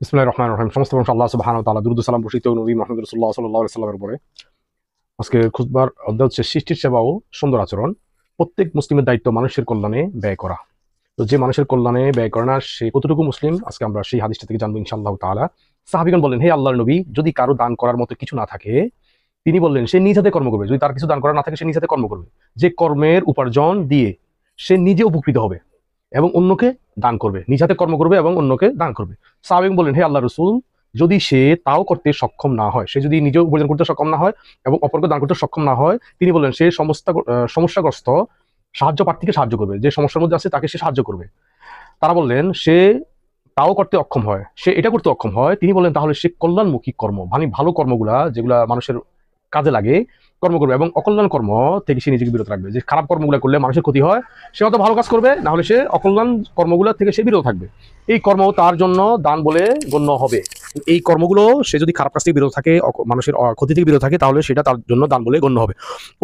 বিসমিল্লাহির রহমানির রহিম। সমস্ত প্রশংসা আল্লাহ সুবহানাহু ওয়া তাআলা, দুরূদ ও সালাম বর্ষিত নবী মুহাম্মদ রাসূলুল্লাহ সাল্লাল্লাহু আলাইহি ওয়াসাল্লামের উপরে। আজকে খুতবার অধ্যায় হচ্ছে সৃষ্টির সেবা ও সুন্দর আচরণ। প্রত্যেক মুসলিমের দায়িত্ব মানুষের কল্যাণে ব্যয় করা। তো যে মানুষের কল্যাণে ব্যয় করে না সে কতটুকু মুসলিম, আজকে আমরা সেই হাদিসটা থেকে জানবো ইনশাআল্লাহ তাআলা। সাহাবীগণ বললেন, হে আল্লাহর নবী, যদি কারো দান করার মতো কিছু না থাকে, তিনি বললেন সে নিজ হাতে কর্ম করবে। যদি তার কিছু দান করা না থাকে, সে নিজ হাতে কর্ম করবে। যে কর্মের উপার্জন দিয়ে সে নিজে উপকৃত হবে এবং অন্যকে দান করবে, নিজ হাতে কর্ম করবে এবং অন্যকে দান করবে। সাহাবীগণ বললেন, হে আল্লাহর রাসূল, যদি সে তাও করতে সক্ষম না হয়, সে যদি নিজে উপার্জন করতে সক্ষম না হয় এবং অপরকে দান করতে সক্ষম না হয়, তিনি বললেন সে সমস্যাগ্রস্ত সাহায্য প্রার্থীকে সাহায্য করবে, যে সমস্যার মধ্যে আছে তাকে সে সাহায্য করবে। তারা বললেন সে তাও করতে অক্ষম হয়, সে এটা করতে অক্ষম হয়, তিনি বললেন তাহলে সে কল্যাণমুখী কর্ম, মানে ভালো কর্মগুলা যেগুলা মানুষের কাজে লাগে কর্ম করবে এবং অকল্যাণ কর্ম থেকে সে নিজেকে বিরত রাখবে। যে খারাপ কর্মগুলো করলে মানুষের ক্ষতি হয়, সে হয়তো ভালো কাজ করবে, না হলে সে অকল্যাণ কর্মগুলো থেকে সে বিরত থাকবে। এই কর্ম তার জন্য দান বলে গণ্য হবে। এই কর্মগুলো সে যদি খারাপ কাজ থেকে বিরত থাকে, মানুষের ক্ষতি থেকে বিরত থাকে, তাহলে সেটা তার জন্য দান বলে গণ্য হবে।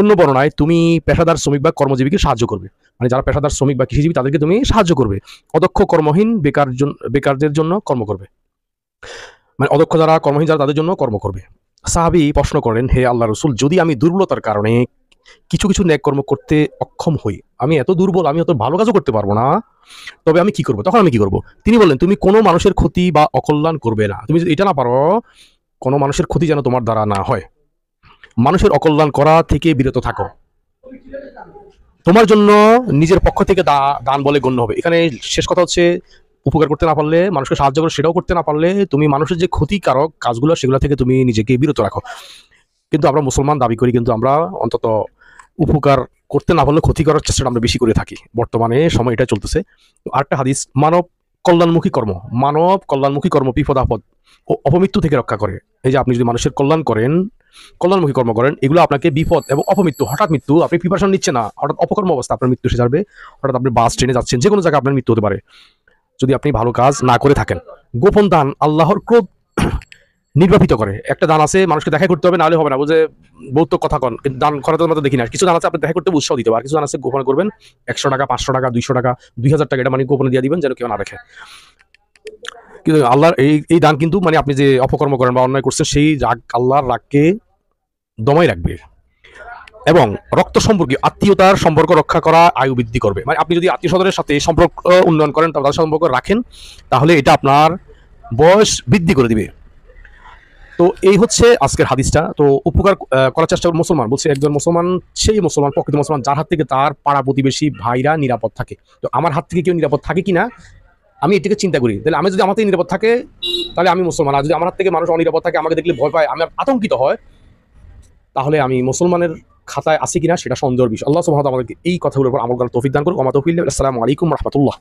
অন্য বর্ণনায় তুমি পেশাদার শ্রমিক বা কর্মজীবীকে সাহায্য করবে, মানে যারা পেশাদার শ্রমিক বা কৃষিজীবী তাদেরকে তুমি সাহায্য করবে। অদক্ষ কর্মহীন বেকারদের জন্য কর্ম করবে, মানে অদক্ষ যারা কর্মহীন যারা তাদের জন্য কর্ম করবে। সাহাবী প্রশ্ন করেন, হে আল্লাহ রসুল, যদি আমি দুর্বলতার কারণে কিছু কিছু ন্যাক কর্ম করতে অক্ষম হই, আমি এত দুর্বল, আমি অত ভালো কাজও করতে পারবো না, তবে আমি কি করবো? তখন আমি কি করবো? তিনি বললেন, তুমি কোনো মানুষের ক্ষতি বা অকল্যাণ করবে না। তুমি যদি এটা না পারো, কোনো মানুষের ক্ষতি যেন তোমার দ্বারা না হয়, মানুষের অকল্যাণ করা থেকে বিরত থাকো, তোমার জন্য নিজের পক্ষ থেকে দান বলে গণ্য হবে। এখানে শেষ কথা হচ্ছে, উপকার করতে না পারলে, মানুষকে সাহায্য করে সেটাও করতে না পারলে, তুমি মানুষের যে ক্ষতিকারক কাজগুলো সেগুলো থেকে তুমি নিজেকে বিরত রাখো। কিন্তু আমরা মুসলমান দাবি করি, কিন্তু আমরা অন্তত উপকার করতে না পারলে ক্ষতি করার চেষ্টাটা আমরা বেশি করে থাকি। বর্তমানে সময় এটা চলতেছে। আরেকটা হাদিস, মানব কল্যাণমুখী কর্ম বিপদ আপদ ও অপমৃত্যু থেকে রক্ষা করে। এই যে আপনি যদি মানুষের কল্যাণমুখী কর্ম করেন, এগুলো আপনাকে বিপদ এবং অপমৃত্যু, হঠাৎ মৃত্যু, আপনি প্রিপারেশন নিচ্ছেন না, হঠাৎ অপকর্ম অবস্থা আপনার মৃত্যু এসে যাবে, হঠাৎ আপনি বাস ট্রেনে যাচ্ছেন, যে কোনো জায়গায় আপনার মৃত্যু হতে পারে যদি আপনি ভালো কাজ না করে থাকেন। গোপন দান আল্লাহর ক্রোধ নির্বাপিত করে। একটা দান আছে মানুষকে দেখা করতে হবে, নাহলে হবে না, বুঝে বহুত কথা কন, কিন্তু দান করাতে আমরা দেখি না। কিছু দান আছে আপনি দেখা করতে উৎসাহ দিতে হবে, আর কিছু দান আছে গোপনে করবেন। 100 টাকা, 500 টাকা, 200 টাকা, 2000 টাকা, এটা মানে গোপনে দিয়ে দিবেন যেন কেউ না দেখে। কিন্তু আল্লাহর এই দান কিন্তু মানে আপনি যে অপকর্ম করেন বা অন্যায় করছেন, সেই রাগ, আল্লাহর রাগকে দমাই রাখবে এবং রক্ত সম্পর্কীয় আত্মীয়তার সম্পর্ক রক্ষা করা আয়ু বৃদ্ধি করবে। মানে আপনি যদি আত্মীয় স্বজনের সাথে সম্পর্ক উন্নয়ন করেন, তাদের সম্পর্ক রাখেন, তাহলে এটা আপনার বয়স বৃদ্ধি করে দিবে। তো এই হচ্ছে আজকের হাদিসটা। তো উপকার করার চেষ্টা করে মুসলমান, বলছে একজন মুসলমান সেই মুসলমান, প্রকৃত মুসলমান, যার হাত থেকে তার পাড়া প্রতিবেশী ভাইরা নিরাপদ থাকে। তো আমার হাত থেকে কেউ নিরাপদ থাকে কিনা আমি এটাকে চিন্তা করি। তাহলে আমি যদি আমার থেকে নিরাপদ থাকে, তাহলে আমি মুসলমান। আর যদি আমার হাত থেকে মানুষ অনিরাপদ থাকে, আমাকে দেখলে ভয় পায়, আমার আতঙ্কিত হয়, তাহলে আমি মুসলমানের খাতায় আছি কিনা সেটা সন্দেহের বিষয়। আল্লাহ সুবহানাহু ওয়া তাআলা আমাদেরকে এই কথাগুলোর উপর আমল করার তৌফিক দান করুক। ওয়া মা তাওফীক ইল্লা বিল্লাহ। আসসালামু আলাইকুম ওয়া রাহমাতুল্লাহ।